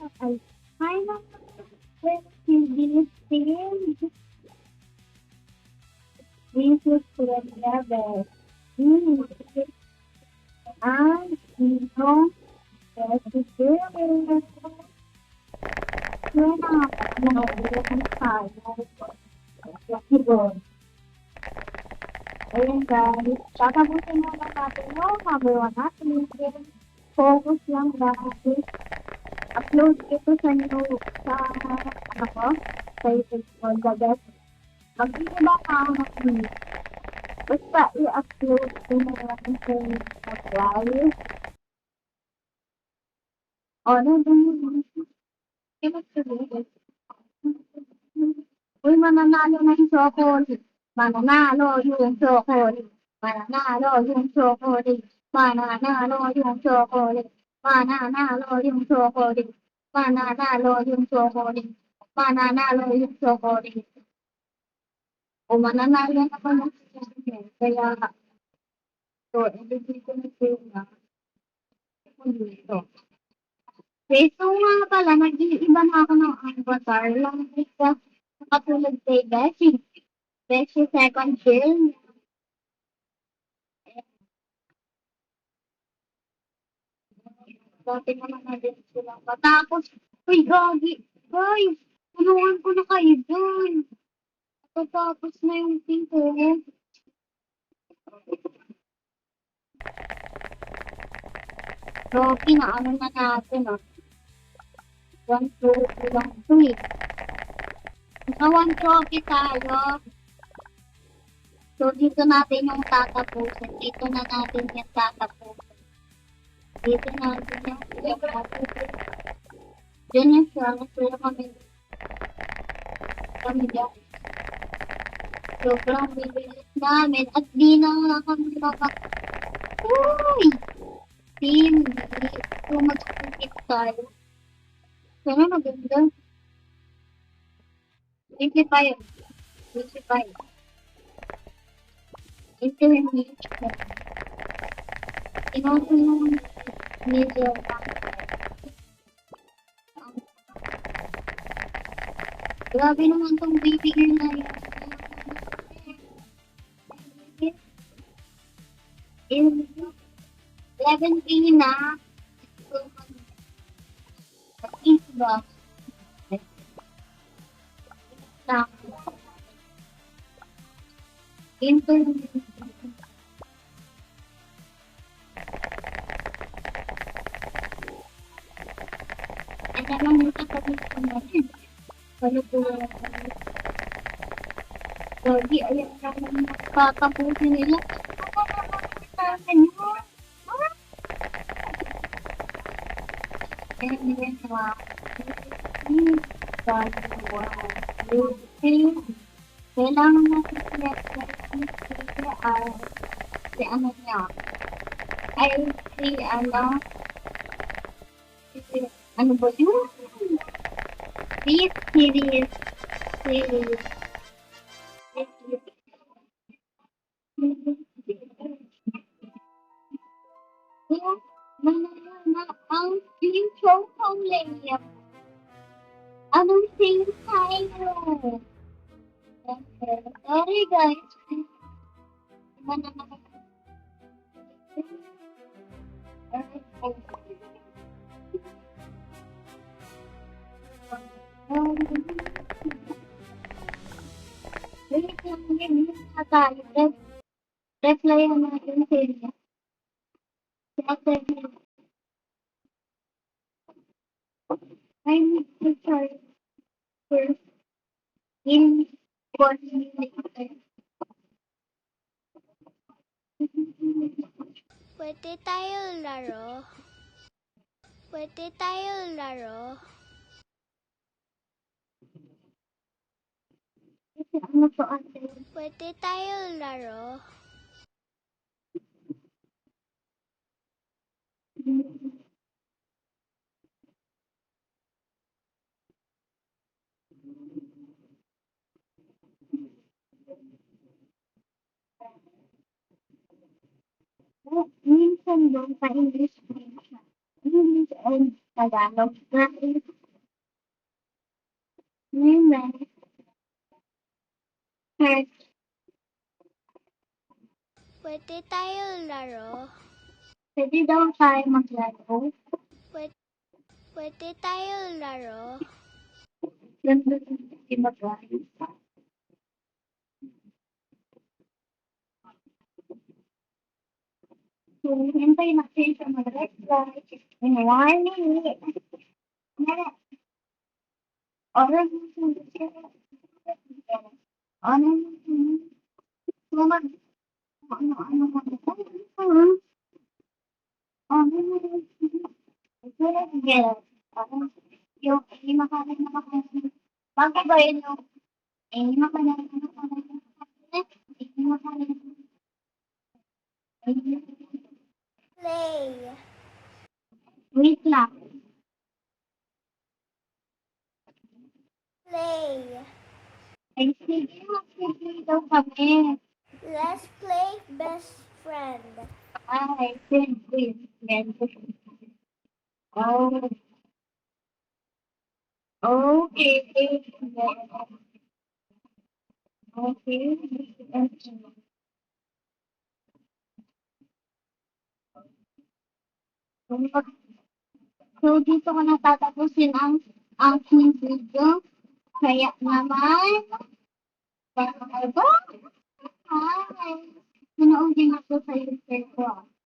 Ay, hi naman. This is this is level. Hmm. Sino? Presidente. Kaya nakakalaman ng tayo. Siguro. Ayan guys. Tatapusin muna natin yung number 1 natin. Focus lang dahil upload ito sa new sa ano ko sa YouTube ko the best. Mag-iiba ka ako basta i-upload ko na natin sa drive. O, nandun yun. Uy, mananalo na yung chocolate. Mananalo yung chocolate. Mananalo yung chocolate. Mananalo yung chocolate. Mananalo yung chocolate. Mananalo yung chocolate. Mananalo yung chocolate. O mananalo naman ang chocolate. Kaya, so, ibigay ko na sila. Dito. So nga pala, nag-iiba na ako ng avatar. Lang isa, katulad kay Beshi. Beshi second film. Dati naman na din silang matapos. Uy, gagi. Uy, tulungan ko na kayo dun. Tapos na yung team ko. So, pinaano na natin, ah. 1, 2, 3. Sa 1 trophy tayo. So, dito natin yung tatapusin. Dito na natin yung tatapusin. Dito natin yung tatapusin. Diyan yung siya. Masaya kami. Kami dyan. Sobrang bibilis namin. At di na nga kami Uy! Team, so mag-compete tayo. Sana maganda. 25. 25. Intermediate. Inoto yung medyo grabe naman tong bibigyan na yun. In 11K na. Isba. Intermediate. Ano lang yung kakabit natin. Ano po lagi, ayan naman nakatapusin nila. And then, kailangan natin si ano niya. Ay, si ano, ano ba yun? This series. Na ang intro kong layup. Anong sing tayo? Sorry guys. Wait lang yun na tayo. Replyan natin sila. I need to try first in 1 minute. Pwede tayo laro. Pwede tayo laro. Ano to ate? Pwede tayo laro. Minsan doon pa English din siya. English and Tagalog na. Amen. Church. Pwede tayo laro. Pwede daw tayo maglaro. Pwede tayo laro. Ganda si maglaro. So, hintay natin siya mag-reply. In 1 minute. Oras mo siya. Ano yung makain na makain. Bakit ba yun yung makain na makain? Play. Wait lang. Play. Ay, sige, mag-play daw kami. Let's play best friend. Ay, friend. Oh, okay. Okay. So, dito ko natatapusin ang aking video. Kaya naman, bye-bye. Hi! Manood din ako sa YouTube ko.